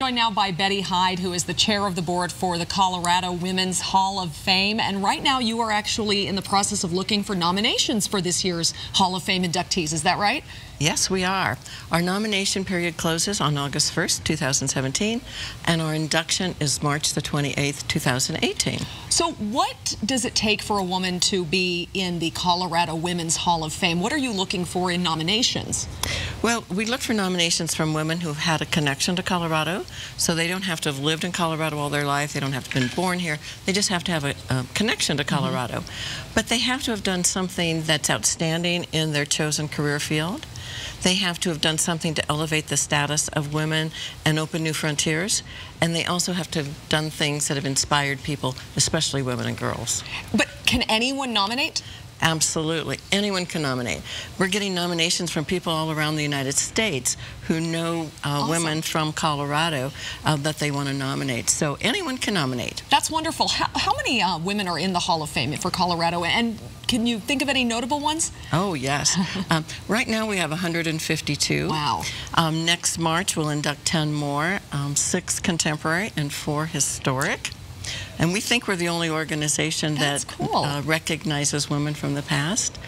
Joined now by Betty Hyde, who is the chair of the board for the Colorado Women's Hall of Fame. And right now you are actually in the process of looking for nominations for this year's Hall of Fame inductees. Is that right? Yes, we are. Our nomination period closes on August 1st, 2017, and our induction is March the 28th, 2018. So what does it take for a woman to be in the Colorado Women's Hall of Fame? What are you looking for in nominations? Well, we look for nominations from women who have had a connection to Colorado, so they don't have to have lived in Colorado all their life. They don't have to have been born here. They just have to have a connection to Colorado. But they have to have done something that's outstanding in their chosen career field. They have to have done something to elevate the status of women and open new frontiers. And they also have to have done things that have inspired people, especially women and girls. But can anyone nominate? Absolutely. Anyone can nominate. We're getting nominations from people all around the United States who know Awesome. women from Colorado that they want to nominate. So anyone can nominate. That's wonderful. How many women are in the Hall of Fame for Colorado? And can you think of any notable ones? Oh, yes. Right now we have 152. Wow. Next March we'll induct 10 more, 6 contemporary and 4 historic. And we think we're the only organization that recognizes women from the past.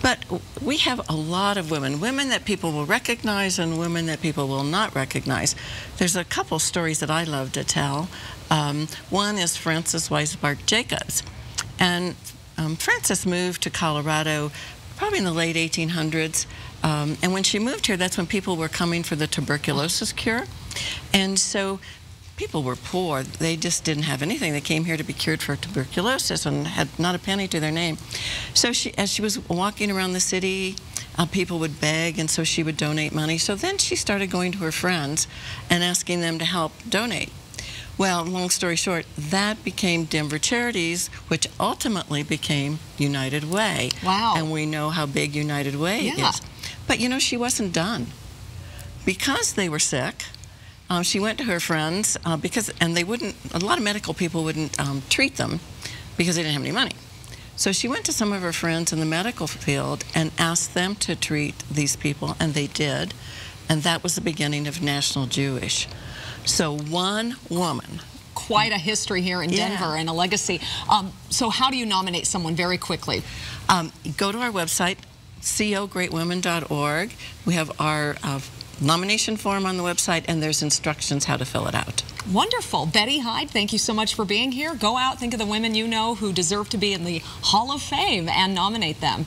But we have a lot of women that people will recognize and women that people will not recognize. There's a couple stories that I love to tell. One is Frances Weisbart Jacobs. And Frances moved to Colorado probably in the late 1800s. And when she moved here, that's when people were coming for the tuberculosis cure. And so people were poor. They just didn't have anything. They came here to be cured for tuberculosis and had not a penny to their name. So as she was walking around the city, people would beg, and so she would donate money. So then she started going to her friends and asking them to help donate. Well, long story short, that became Denver Charities, which ultimately became United Way. Wow. And we know how big United Way is. But you know, she wasn't done. Because they were sick, she went to her friends and they wouldn't, a lot of medical people wouldn't treat them because they didn't have any money. So she went to some of her friends in the medical field and asked them to treat these people, and they did. And that was the beginning of National Jewish. So one woman. Quite a history here in Denver and a legacy. So how do you nominate someone very quickly? Go to our website, cogreatwomen.org. We have our nomination form on the website, and there's instructions how to fill it out. Wonderful. Betty Hyde, thank you so much for being here. Go out, think of the women you know who deserve to be in the Hall of Fame, and nominate them.